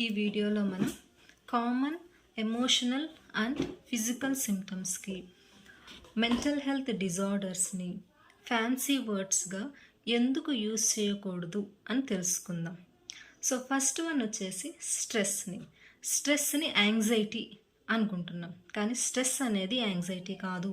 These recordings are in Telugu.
ఈ వీడియోలో మనం కామన్ ఎమోషనల్ అండ్ ఫిజికల్ సిమ్టమ్స్కి మెంటల్ హెల్త్ డిజార్డర్స్ని ఫ్యాన్సీ వర్డ్స్గా ఎందుకు యూజ్ చేయకూడదు అని తెలుసుకుందాం. సో ఫస్ట్ వన్ వచ్చేసి స్ట్రెస్ని యాంగ్జైటీ అనుకుంటున్నాం, కానీ స్ట్రెస్ అనేది యాంగ్జైటీ కాదు.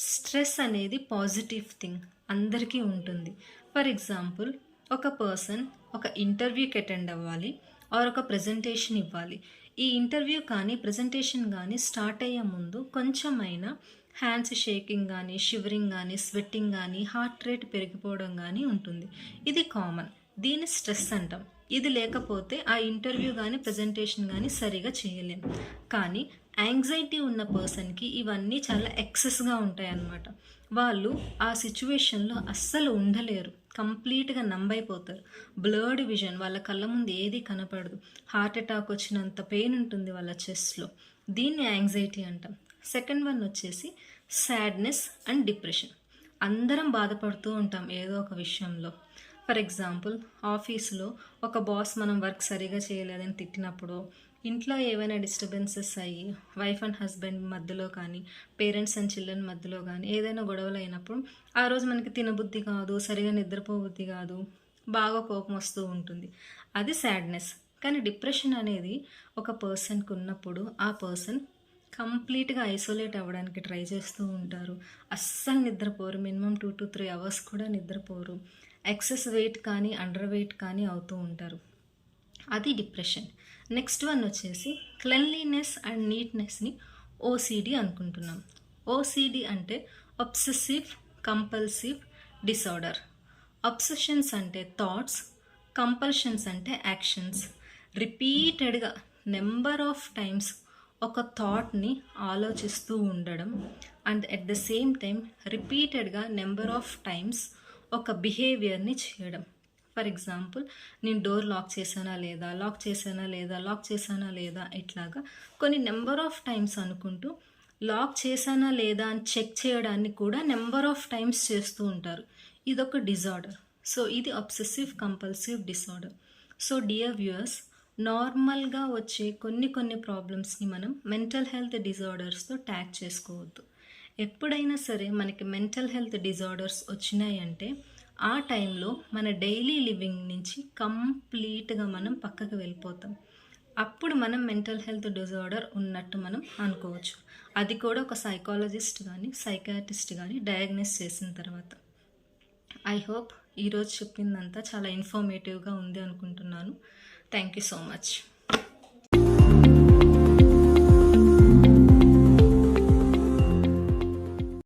స్ట్రెస్ అనేది పాజిటివ్ థింగ్, అందరికీ ఉంటుంది. ఫర్ ఎగ్జాంపుల్, ఒక పర్సన్ ఒక ఇంటర్వ్యూకి అటెండ్ అవ్వాలి ఆర్ ఒక ప్రజెంటేషన్ ఇవ్వాలి. ఈ ఇంటర్వ్యూ కానీ ప్రజెంటేషన్ కానీ స్టార్ట్ అయ్యే ముందు కొంచెమైనా హ్యాండ్స్ షేకింగ్ కానీ, షివరింగ్ కానీ, స్వెట్టింగ్ కానీ, హార్ట్ రేట్ పెరిగిపోవడం కానీ ఉంటుంది. ఇది కామన్, దీన్ని స్ట్రెస్ అంటాం. ఇది లేకపోతే ఆ ఇంటర్వ్యూ కానీ ప్రజెంటేషన్ కానీ సరిగా చేయలేం. కానీ యాంగ్జైటీ ఉన్న పర్సన్కి ఇవన్నీ చాలా ఎక్సెస్గా ఉంటాయి అన్నమాట. వాళ్ళు ఆ సిచ్యువేషన్లో అస్సలు ఉండలేరు, కంప్లీట్గా నంబైపోతారు. బ్లర్డ్ విజన్, వాళ్ళ కళ్ళ ముందు ఏది కనపడదు. హార్ట్ అటాక్ వచ్చినంత పెయిన్ ఉంటుంది వాళ్ళ చెస్ట్లో. దీన్ని యాంగ్జైటీ అంటాం. సెకండ్ వన్ వచ్చేసి సాడ్నెస్ అండ్ డిప్రెషన్. అందరం బాధపడుతూ ఉంటాం ఏదో ఒక విషయంలో. ఫర్ ఎగ్జాంపుల్, ఆఫీస్లో ఒక బాస్ మనం వర్క్ సరిగా చేయలేదని తిట్టినప్పుడు, ఇంట్లో ఏవైనా డిస్టర్బెన్సెస్ అయ్యి వైఫ్ అండ్ హస్బెండ్ మధ్యలో కానీ, పేరెంట్స్ అండ్ చిల్డ్రన్ మధ్యలో కానీ ఏదైనా గొడవలు అయినప్పుడు ఆ రోజు మనకి తినబుద్ధి కాదు, సరిగా నిద్రపోబుద్ధి కాదు, బాగా కోపం వస్తూ ఉంటుంది. అది సాడ్నెస్. కానీ డిప్రెషన్ అనేది ఒక పర్సన్కి ఉన్నప్పుడు ఆ పర్సన్ కంప్లీట్గా ఐసోలేట్ అవ్వడానికి ట్రై చేస్తూ ఉంటారు. అస్సలు నిద్రపోరు, మినిమం 2 to 3 hours కూడా నిద్రపోరు. ఎక్సెస్ వెయిట్ కానీ అండర్ వెయిట్ కానీ అవుతూ ఉంటారు. అది డిప్రెషన్. నెక్స్ట్ వన్ వచ్చేసి క్లెన్లీనెస్ అండ్ నీట్నెస్ని ఓసిడి అనుకుంటున్నాం. ఓసిడి అంటే అబ్సెసివ్ కంపల్సివ్ డిసార్డర్. అబ్సెషన్స్ అంటే థాట్స్, కంపల్షన్స్ అంటే యాక్షన్స్. రిపీటెడ్గా నెంబర్ ఆఫ్ టైమ్స్ ఒక థాట్ని ఆలోచిస్తూ ఉండడం and at the same time రిపీటెడ్గా నెంబర్ ఆఫ్ టైమ్స్ ఒక బిహేవియర్ని చేయడం. ఫర్ ఎగ్జాంపుల్, నేను డోర్ లాక్ చేశానా లేదా ఇట్లాగా కొన్ని నెంబర్ ఆఫ్ టైమ్స్ అనుకుంటూ లాక్ చేశానా లేదా అని చెక్ చేయడాన్ని కూడా నెంబర్ ఆఫ్ టైమ్స్ చేస్తూ ఉంటారు. ఇదొక డిజార్డర్. సో ఇది obsessive compulsive disorder. So dear viewers, నార్మల్గా వచ్చే కొన్ని ప్రాబ్లమ్స్ని మనం మెంటల్ హెల్త్ డిజార్డర్స్తో ట్యాగ్ చేసుకోవద్దు. ఎప్పుడైనా సరే మనకి మెంటల్ హెల్త్ డిజార్డర్స్ వచ్చినాయంటే ఆ టైంలో మన డైలీ లివింగ్ నుంచి కంప్లీట్గా మనం పక్కకు వెళ్ళిపోతాం. అప్పుడు మనం మెంటల్ హెల్త్ డిజార్డర్ ఉన్నట్టు మనం అనుకోవచ్చు. అది కూడా ఒక సైకాలజిస్ట్ కానీ సైకాట్రిస్ట్ కానీ డయాగ్నోస్ చేసిన తర్వాత. ఐ హోప్ ఈరోజు చెప్పిందంతా చాలా ఇన్ఫర్మేటివ్గా ఉంది అనుకుంటున్నాను. Thank you so much.